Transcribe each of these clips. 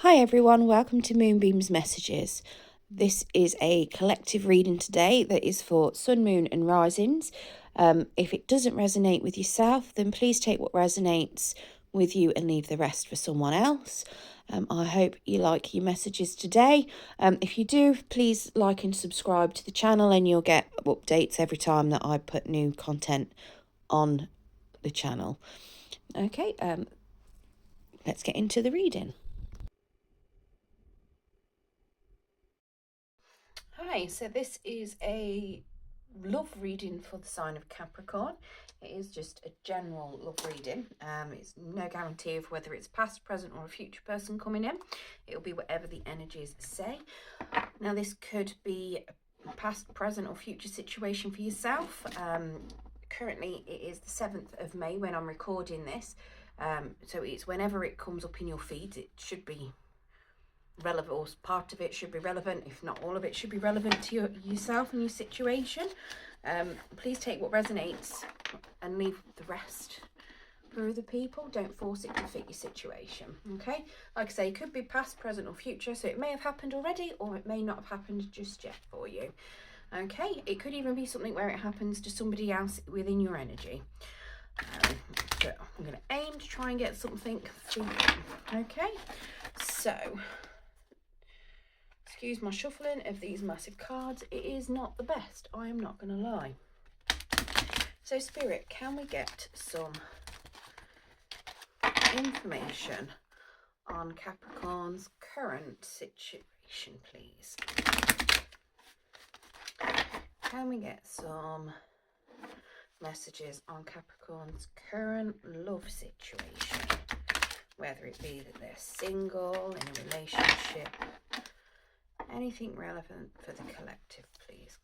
Hi everyone, welcome to Moonbeam's Messages. This is a collective reading today that is for Sun, Moon and Risings. If it doesn't resonate with yourself, then please take what resonates with you and leave the rest for someone else. I hope you like your messages today. If you do, please like and subscribe to the channel and you'll get updates every time that I put new content on the channel. Okay, let's get into the reading. Hi, so this is a love reading for the sign of Capricorn. It is just a general love reading. It's no guarantee of whether it's past, present or a future person coming in. It'll be whatever the energies say. Now this could be a past, present or future situation for yourself. Currently it is the 7th of May when I'm recording this. So it's whenever it comes up in your feed, it should be relevant, or part of it should be relevant, if not all of it should be relevant to yourself and your situation. Please take what resonates and leave the rest for other people. Don't force it to fit your situation. Okay, like I say, it could be past, present or future, so it may have happened already or it may not have happened just yet for you. Okay, it could even be something where it happens to somebody else within your energy. So I'm going to aim to try and get something for you. Okay, so excuse my shuffling of these massive cards. It is not the best, I am not going to lie. So Spirit, can we get some information on Capricorn's current situation, please? Can we get some messages on Capricorn's current love situation? Whether it be that they're single, in a relationship, anything relevant for the collective, please.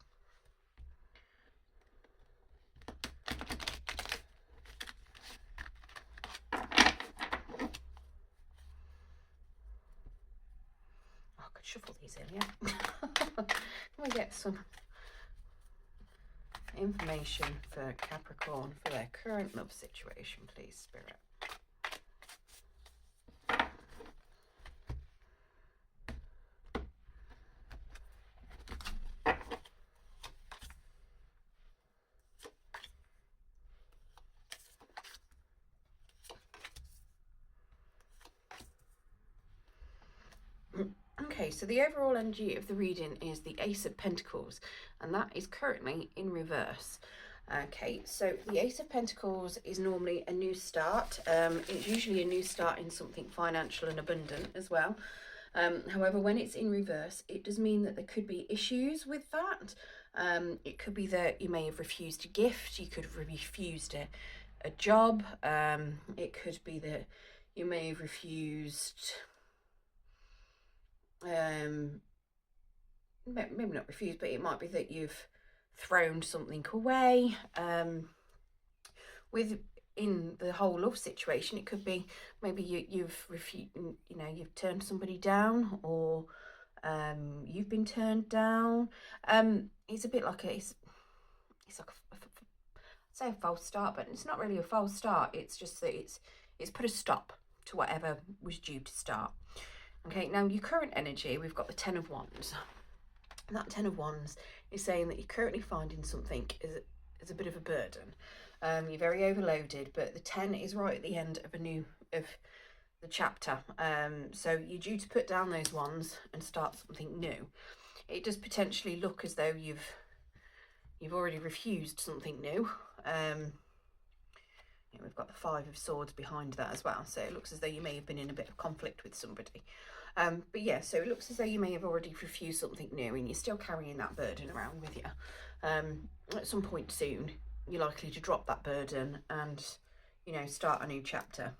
I could shuffle these in, yeah. Can we get some information for Capricorn for their current love situation, please, Spirit? Okay, so the overall energy of the reading is the Ace of Pentacles, and that is currently in reverse. Okay, so the Ace of Pentacles is normally a new start. It's usually a new start in something financial and abundant as well. However, when it's in reverse, it does mean that there could be issues with that. It could be that you may have refused a gift, you could have refused a job. It could be that you may have refused, maybe not refused, but it might be that you've thrown something away. In the whole love situation, it could be maybe you've refused, you've turned somebody down, or you've been turned down. It's a bit like it's like say a false start, but it's not really a false start. It's just that it's put a stop to whatever was due to start. Okay, now your current energy, we've got the 10 of Wands. And that 10 of Wands is saying that you're currently finding something is a bit of a burden. You're very overloaded, but the 10 is right at the end of the chapter. So you're due to put down those wands and start something new. It does potentially look as though you've already refused something new. We've got the 5 of Swords behind that as well, so it looks as though you may have been in a bit of conflict with somebody. But yeah, so it looks as though you may have already refused something new and you're still carrying that burden around with you. At some point soon, you're likely to drop that burden and, start a new chapter.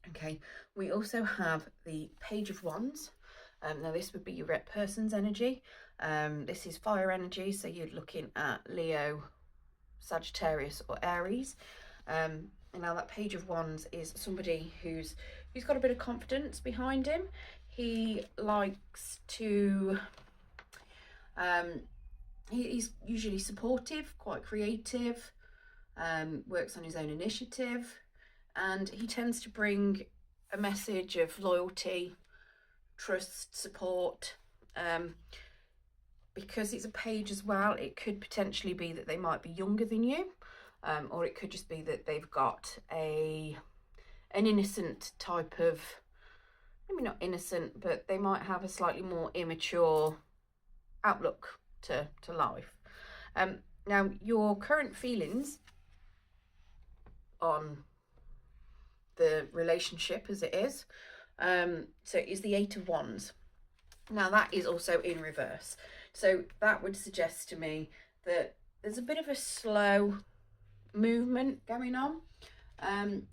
Okay, we also have the Page of Wands. Now this would be your rep person's energy. This is fire energy, so you're looking at Leo, Sagittarius or Aries. And now that Page of Wands is somebody who's got a bit of confidence behind him. He likes to, he's usually supportive, quite creative, works on his own initiative, and he tends to bring a message of loyalty trust, support. Because it's a page as well, it could potentially be that they might be younger than you, or it could just be that they've got an innocent type of, maybe not innocent, but they might have a slightly more immature outlook to life. Now, your current feelings on the relationship as it is, so is the Eight of Wands. Now, that is also in reverse. So that would suggest to me that there's a bit of a slow movement going on.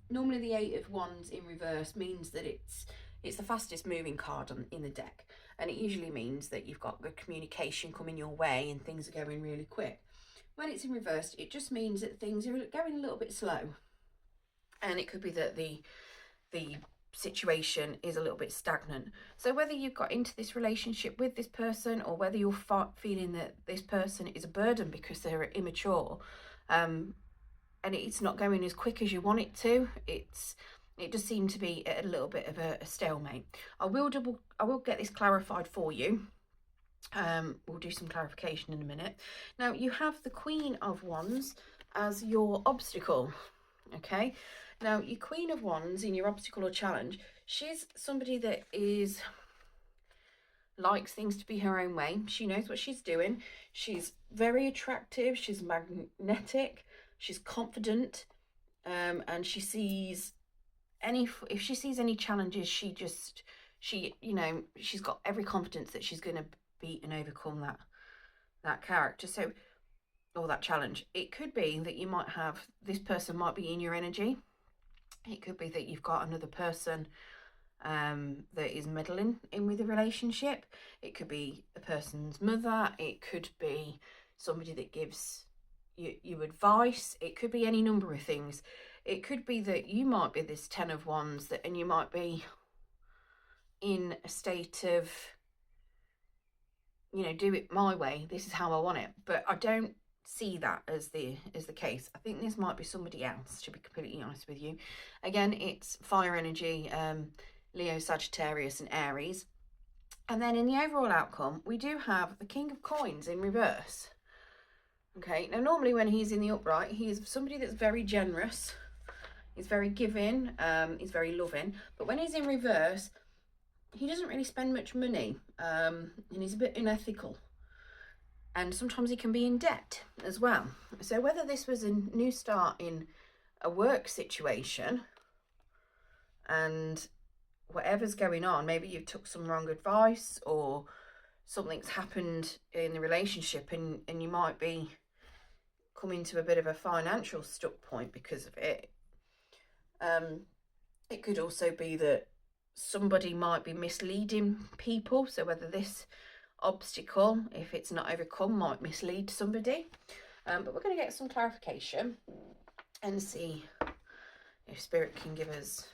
Normally the Eight of Wands in reverse means that it's the fastest moving card in the deck. And it usually means that you've got good communication coming your way and things are going really quick. When it's in reverse, it just means that things are going a little bit slow. And it could be that the situation is a little bit stagnant. So whether you've got into this relationship with this person, or whether you're feeling that this person is a burden because they're immature, and it's not going as quick as you want it to, it does seem to be a little bit of a stalemate. I will get this clarified for you. We'll do some clarification in a minute. Now, you have the Queen of Wands as your obstacle. Okay, now your Queen of Wands in your obstacle or challenge, she's somebody that likes things to be her own way. She knows what she's doing. She's very attractive. She's magnetic. She's confident, and she sees if she sees any challenges, she's got every confidence that she's going to beat and overcome that character. So, or that challenge. It could be that you might have, this person might be in your energy. It could be that you've got another person that is meddling in with the relationship. It could be a person's mother. It could be somebody that gives you advice. It could be any number of things. It could be that you might be this Ten of Wands, and you might be in a state of, do it my way. This is how I want it. But I don't see that as the case. I think this might be somebody else, to be completely honest with you. Again, it's fire energy, Leo, Sagittarius and Aries. And then in the overall outcome, we do have the King of Coins in reverse. Okay, now normally when he's in the upright, he is somebody that's very generous. He's very giving, he's very loving. But when he's in reverse, he doesn't really spend much money, and he's a bit unethical. And sometimes he can be in debt as well. So whether this was a new start in a work situation, and whatever's going on, maybe you took some wrong advice, or something's happened in the relationship, and you might be coming to a bit of a financial stuck point because of it. It could also be that somebody might be misleading people. So whether this obstacle, if it's not overcome, might mislead somebody. But we're going to get some clarification and see if Spirit can give us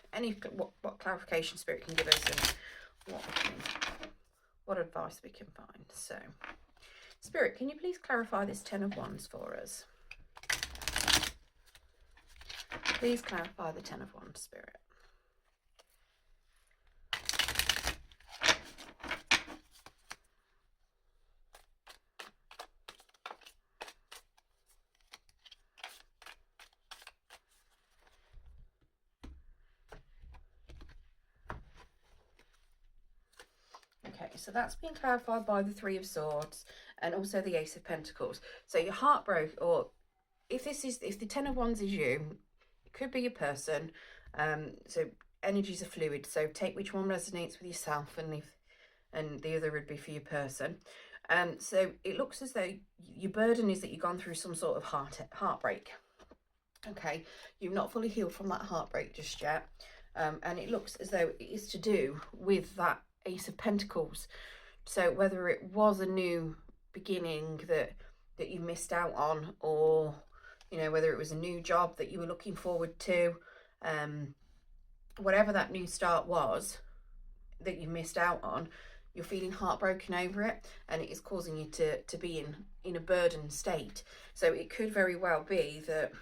what clarification Spirit can give us, and what advice we can find. So, Spirit, can you please clarify this Ten of Wands for us? Please clarify the Ten of Wands, Spirit. Okay, so that's been clarified by the Three of Swords and also the Ace of Pentacles. So your heartbroken, or if the Ten of Wands is you, it could be your person. So energies are fluid. So take which one resonates with yourself, and the other would be for your person. So it looks as though your burden is that you've gone through some sort of heartbreak. Okay, you've not fully healed from that heartbreak just yet. And it looks as though it is to do with that Ace of Pentacles. So whether it was a new beginning that you missed out on, or whether it was a new job that you were looking forward to, whatever that new start was that you missed out on, you're feeling heartbroken over it, and it is causing you to be in a burdened state. So it could very well be that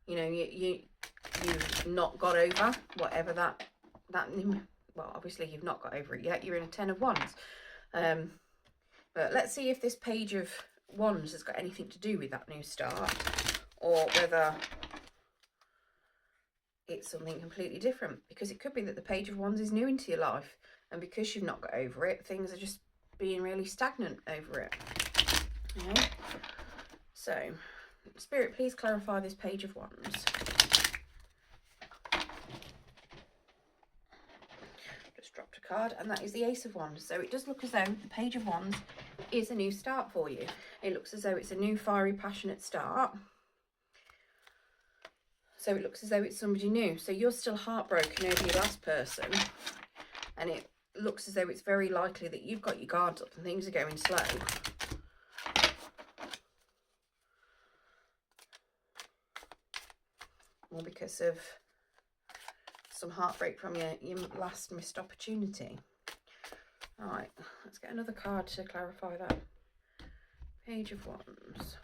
you've not got over whatever that well, obviously you've not got over it yet. You're in a 10 of Wands. But let's see if this Page of Wands has got anything to do with that new start, or whether it's something completely different. Because it could be that the Page of Wands is new into your life, and because you've not got over it, things are just being really stagnant over it. Okay. So, Spirit, please clarify this Page of Wands. Just dropped a card, and that is the Ace of Wands. So it does look as though the Page of Wands is a new start for you. It looks as though it's a new, fiery, passionate start. So it looks as though it's somebody new. So you're still heartbroken over your last person, and it looks as though it's very likely that you've got your guards up and things are going slow. Or because of some heartbreak from your last missed opportunity. All right, let's get another card to clarify that. Page of Wands.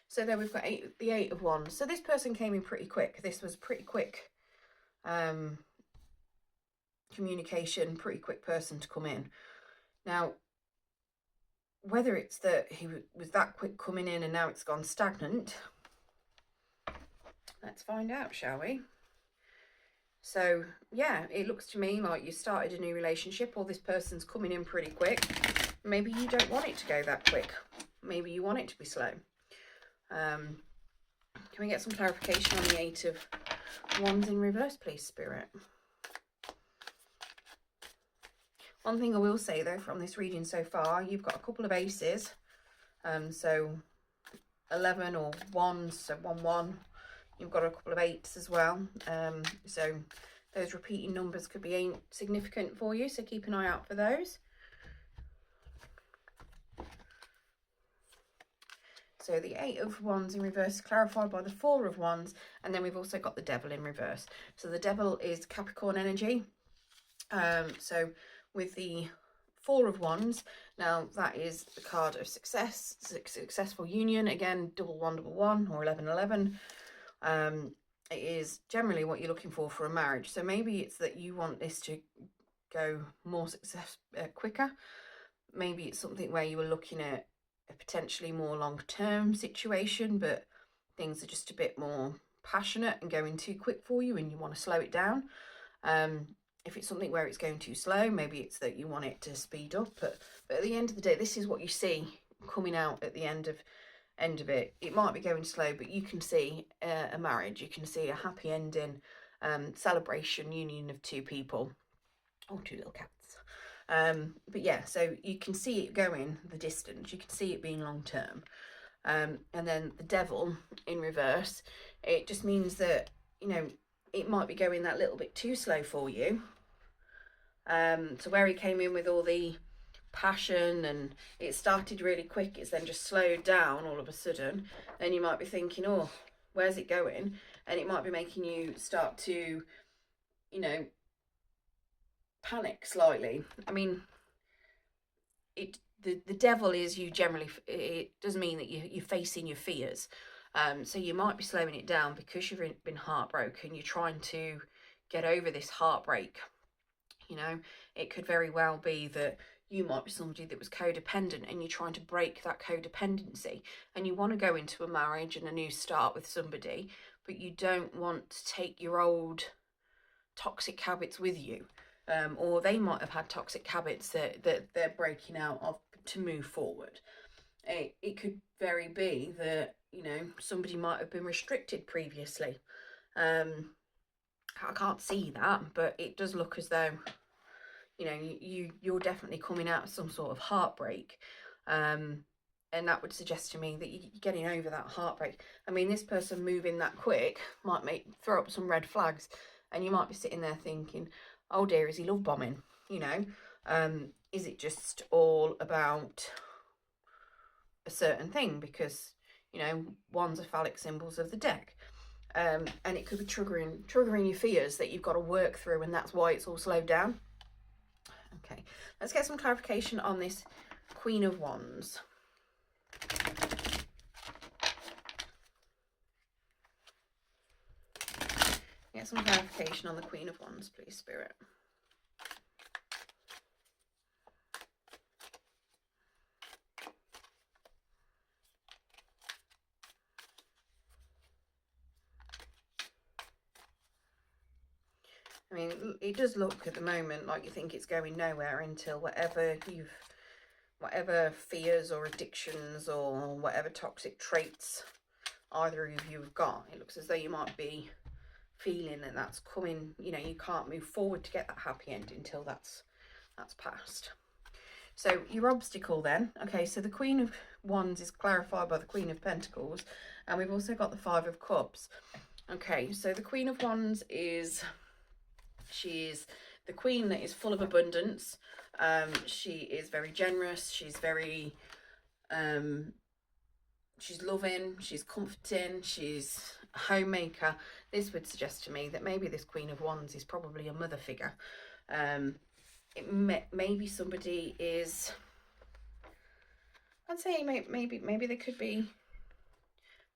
So there we've got the Eight of Wands. So this person came in pretty quick. This was pretty quick communication, pretty quick person to come in. Now, whether it's that he was that quick coming in and now it's gone stagnant, let's find out, shall we? So, yeah, it looks to me like you started a new relationship, or this person's coming in pretty quick. Maybe you don't want it to go that quick. Maybe you want it to be slow. Can we get some clarification on the Eight of Wands in reverse, please, Spirit? One thing I will say, though, from this reading so far, you've got a couple of aces. So 11 or wands, so 1-1. You've got a couple of eights as well. So those repeating numbers could be significant for you, so keep an eye out for those. So the Eight of Wands in reverse, clarified by the Four of Wands, and then we've also got the Devil in reverse. So the Devil is Capricorn energy. So with the Four of Wands, now that is the card of success, successful union. Again, double one, or 11-11. It is generally what you're looking for a marriage. So maybe it's that you want this to go more quicker. Maybe it's something where you were looking at a potentially more long-term situation, but things are just a bit more passionate and going too quick for you and you want to slow it down. If it's something where it's going too slow, maybe it's that you want it to speed up, but at the end of the day, this is what you see coming out at the end of it. It might be going slow, but you can see a marriage, you can see a happy ending, celebration, union of two people, or two little cats. But yeah, so you can see it going the distance, you can see it being long term. And then the Devil in reverse, it just means that, you know, it might be going that little bit too slow for you. So where he came in with all the passion and it started really quick, it's then just slowed down all of a sudden, then you might be thinking, oh, where's it going? And it might be making you start to, you know, panic slightly. I mean, the devil is you generally, it does mean that you're facing your fears. So you might be slowing it down because you've been heartbroken. You're trying to get over this heartbreak. You know, it could very well be that you might be somebody that was codependent and you're trying to break that codependency, and you want to go into a marriage and a new start with somebody, but you don't want to take your old toxic habits with you. Or they might have had toxic habits that they're breaking out of to move forward. It could very be that, you know, somebody might have been restricted previously. I can't see that, but it does look as though, you know, you're definitely coming out of some sort of heartbreak. And that would suggest to me that you're getting over that heartbreak. I mean, this person moving that quick might throw up some red flags, and you might be sitting there thinking, oh dear, is he love bombing? You know, is it just all about a certain thing? Because, you know, wands are phallic symbols of the deck. And it could be triggering your fears that you've got to work through, and that's why it's all slowed down. Okay, let's get some clarification on this Queen of Wands. Get some clarification on the Queen of Wands, please, Spirit. I mean, it does look at the moment like you think it's going nowhere until whatever fears or addictions or whatever toxic traits either of you have got, it looks as though you might be feeling that that's coming, you know, you can't move forward to get that happy ending until that's passed. So your obstacle then, okay, so the Queen of Wands is clarified by the Queen of Pentacles, and we've also got the Five of Cups. Okay, so the Queen of Wands is, she's the queen that is full of abundance. She is very generous. She's very, she's loving. She's comforting. She's a homemaker. This would suggest to me that maybe this Queen of Wands is probably a mother figure. Maybe somebody is, I'd say maybe they could be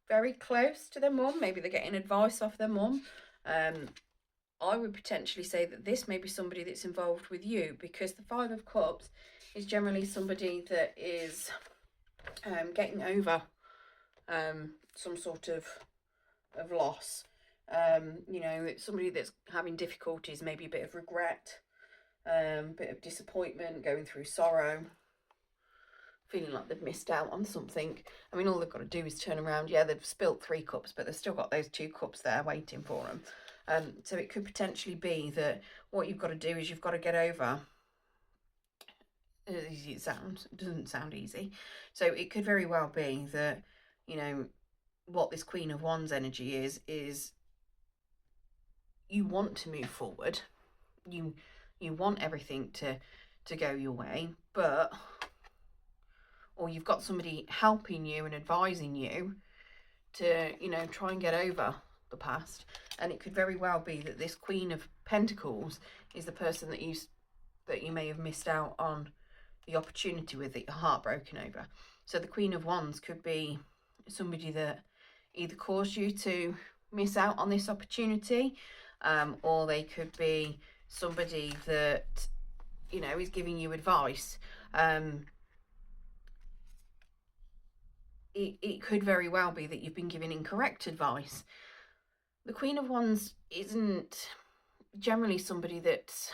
very close to their mum. Maybe they're getting advice off their mum. I would potentially say that this may be somebody that's involved with you, because the Five of Cups is generally somebody that is getting over some sort of loss. You know, it's somebody that's having difficulties, maybe a bit of regret, bit of disappointment, going through sorrow, feeling like they've missed out on something. I mean, all they've got to do is turn around. Yeah, they've spilt 3 cups, but they've still got those 2 cups there waiting for them. So it could potentially be that what you've got to do is you've got to get over, as easy it sounds, it doesn't sound easy. So it could very well be that, you know, what this Queen of Wands energy is you want to move forward. You want everything to go your way, but, or you've got somebody helping you and advising you to, you know, try and get over the past. And it could very well be that this Queen of Pentacles is the person that you may have missed out on the opportunity with, that you're heartbroken over. So the Queen of Wands could be somebody that either caused you to miss out on this opportunity, or they could be somebody that, you know, is giving you advice. It could very well be that you've been given incorrect advice. The Queen of Wands isn't generally somebody that's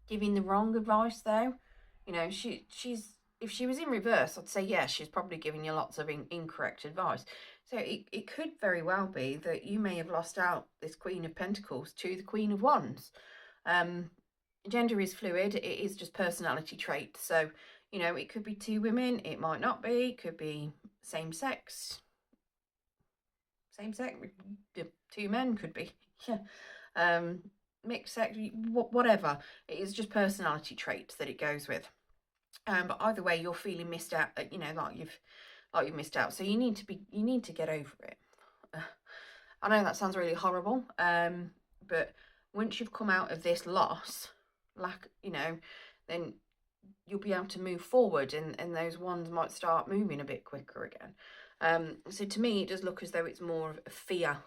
giving the wrong advice, though. You know, she's if she was in reverse, I'd say yes, she's probably giving you lots of incorrect advice. So it could very well be that you may have lost out this Queen of Pentacles to the Queen of Wands. Gender is fluid. It is just personality trait. So, you know, it could be 2 women. It might not be. It could be same sex. Same sex, 2 men could be, yeah. Mixed sex, whatever. It is just personality traits that it goes with. But either way, you're feeling missed out. You know, like you've missed out. So you need to get over it. I know that sounds really horrible. But once you've come out of this loss, like, you know, then you'll be able to move forward, and those ones might start moving a bit quicker again. So to me, it does look as though it's more of a fear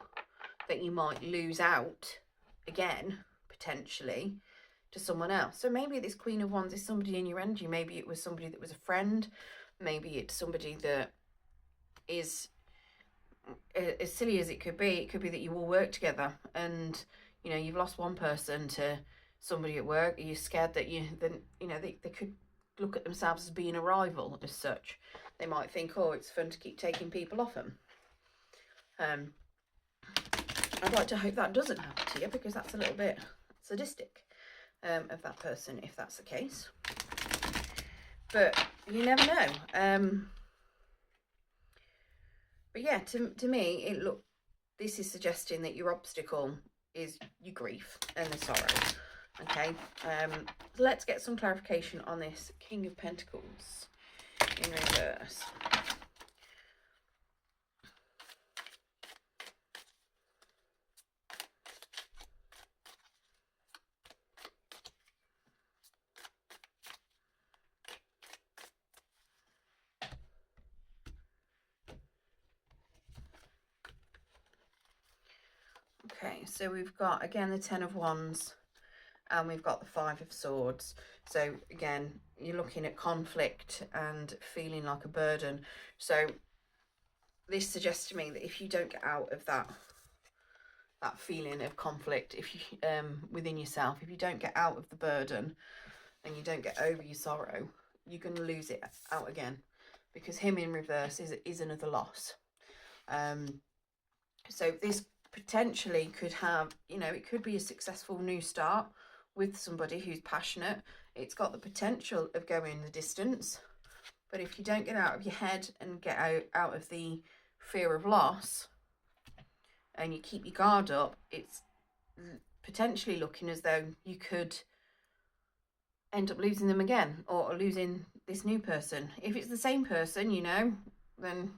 that you might lose out again, potentially, to someone else. So maybe this Queen of Wands is somebody in your energy. Maybe it was somebody that was a friend. Maybe it's somebody that is, as silly as it could be that you all work together, and, you know, you've lost one person to somebody at work. You're scared that they could look at themselves as being a rival as such. They might think, oh, it's fun to keep taking people off them. I'd like to hope that doesn't happen to you, because that's a little bit sadistic of that person if that's the case. But you never know. But yeah, to me, this is suggesting that your obstacle is your grief and the sorrow. Okay, so let's get some clarification on this King of Pentacles in reverse. Okay, so we've got, again, the Ten of Wands, and we've got the Five of Swords. So again, you're looking at conflict and feeling like a burden. So this suggests to me that if you don't get out of that feeling of conflict, if you within yourself, if you don't get out of the burden and you don't get over your sorrow, you're going to lose it out again, because him in reverse is another loss. So this potentially could have, you know, it could be a successful new start with somebody who's passionate. It's got the potential of going the distance, but if you don't get out of your head and get out of the fear of loss, and you keep your guard up, it's potentially looking as though you could end up losing them again, or losing this new person. If it's the same person, you know, then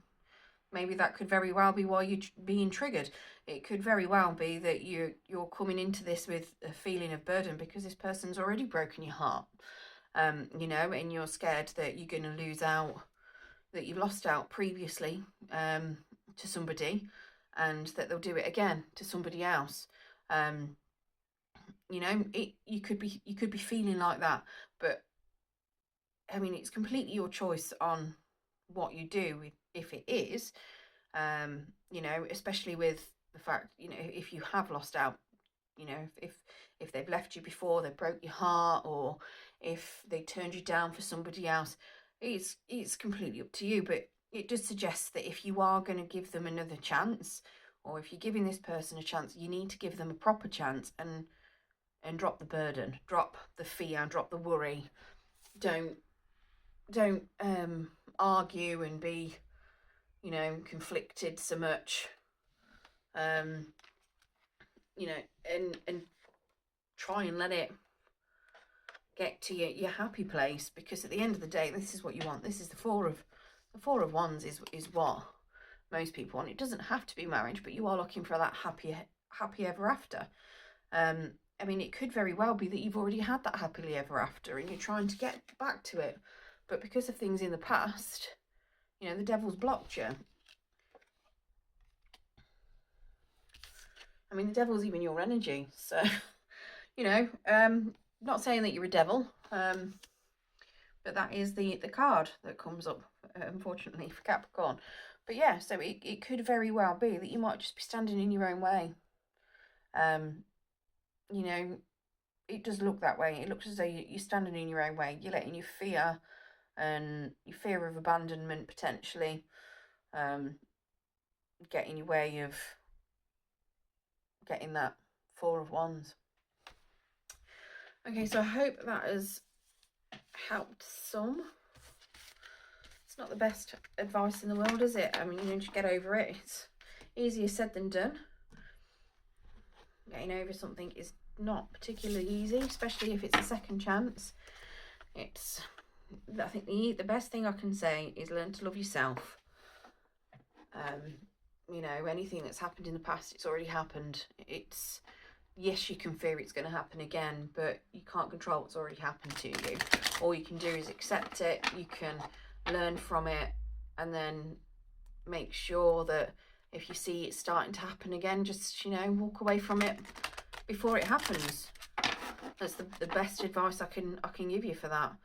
maybe that could very well be why you're being triggered. It could very well be that you're coming into this with a feeling of burden because this person's already broken your heart, you know, and you're scared that you're going to lose out, that you've lost out previously to somebody, and that they'll do it again to somebody else. You know, you could be feeling like that, but I mean, it's completely your choice on what you do if it is, you know, especially with the fact, you know, if you have lost out, you know, if they've left you before, they broke your heart, or if they turned you down for somebody else, it's completely up to you. But it does suggest that if you are going to give them another chance, or if you're giving this person a chance, you need to give them a proper chance and drop the burden, drop the fear, drop the worry. Don't argue and be, you know, conflicted so much, you know, and try and let it get to your happy place, because at the end of the day, this is what you want. This is the Four of Wands is what most people want. It doesn't have to be marriage, but you are looking for that happy ever after. I mean, it could very well be that you've already had that happily ever after and you're trying to get back to it, but because of things in the past, you know, the devil's blocked you. I mean, the devil's even your energy, so you know, not saying that you're a devil, but that is the card that comes up, unfortunately, for Capricorn. But yeah, so it could very well be that you might just be standing in your own way. You know, it does look that way. It looks as though you're standing in your own way. You're letting your fear and your fear of abandonment potentially get in your way of getting that Four of Wands. Okay, so I hope that has helped some. It's not the best advice in the world, is it? I mean, you know, just get over it. It's easier said than done. Getting over something is not particularly easy, especially if it's a second chance. I think the best thing I can say is learn to love yourself. You know, anything that's happened in the past, it's already happened. Yes, you can fear it's going to happen again, but you can't control what's already happened to you. All you can do is accept it. You can learn from it, and then make sure that if you see it starting to happen again, just, you know, walk away from it before it happens. That's the best advice I can give you for that.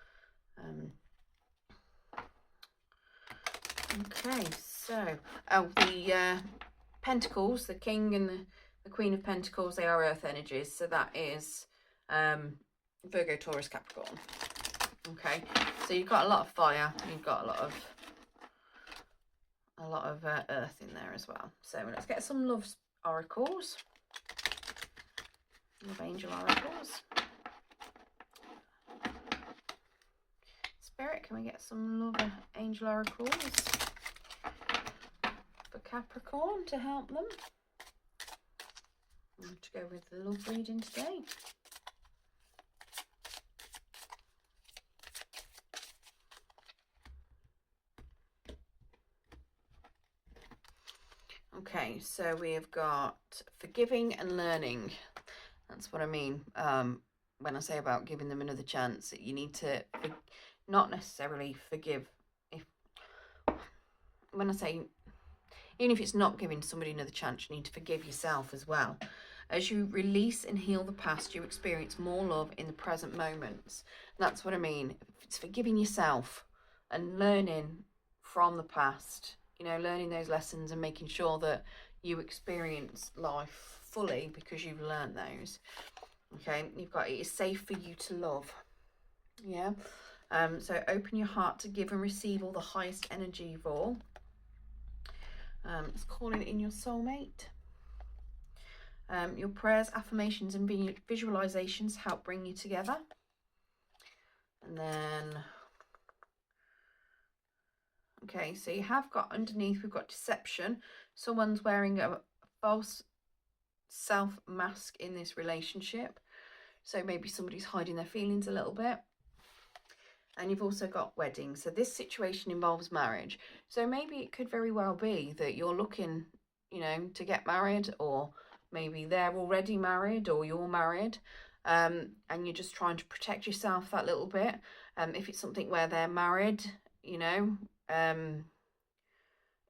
Okay, so the Pentacles, the King and the Queen of Pentacles, they are earth energies, so that is Virgo, Taurus, Capricorn. Okay, so you've got a lot of fire, you've got a lot of earth in there as well. So let's get some love oracles, love angel oracles. Spirit, can we get some love angel oracles for Capricorn to help them? I'm going to go with the love reading today. Okay, so we have got forgiving and learning. That's what I mean when I say about giving them another chance. You need to not necessarily forgive. When I say, even if it's not giving somebody another chance, you need to forgive yourself as well. As you release and heal the past, you experience more love in the present moments. And that's what I mean. It's forgiving yourself and learning from the past, you know, learning those lessons and making sure that you experience life fully because you've learned those. Okay, you've got, it is safe for you to love. Yeah. So open your heart to give and receive all the highest energy of all. It's calling in your soulmate. Your prayers, affirmations and visualizations help bring you together. And then, okay, so you have got underneath, we've got deception. Someone's wearing a false self mask in this relationship. So maybe somebody's hiding their feelings a little bit. And you've also got wedding. So this situation involves marriage. So maybe it could very well be that you're looking, you know, to get married, or maybe they're already married or you're married, and you're just trying to protect yourself that little bit. If it's something where they're married, you know,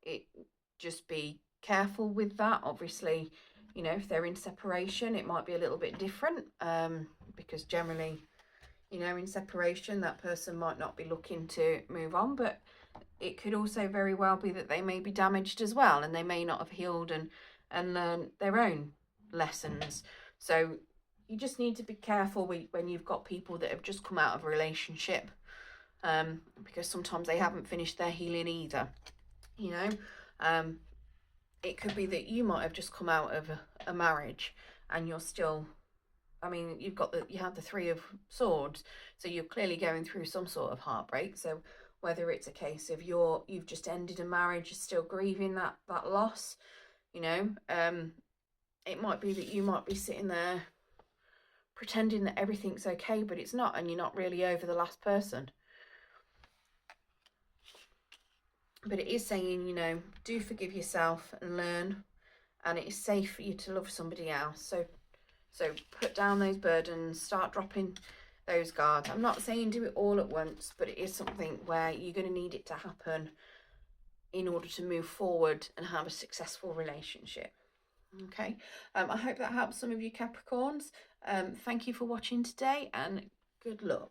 it just be careful with that. Obviously, you know, if they're in separation, it might be a little bit different, because generally, you know, in separation, that person might not be looking to move on, but it could also very well be that they may be damaged as well, and they may not have healed and learned their own lessons. So you just need to be careful when you've got people that have just come out of a relationship, because sometimes they haven't finished their healing either. You know, it could be that you might have just come out of a marriage and you're still, I mean, you have the Three of Swords, so you're clearly going through some sort of heartbreak. So whether it's a case of you've just ended a marriage, you're still grieving that loss, you know, it might be that you might be sitting there pretending that everything's okay, but it's not, and you're not really over the last person. But it is saying, you know, do forgive yourself and learn, and it is safe for you to love somebody else. So put down those burdens, start dropping those guards. I'm not saying do it all at once, but it is something where you're going to need it to happen in order to move forward and have a successful relationship. Okay, I hope that helps some of you Capricorns. Thank you for watching today, and good luck.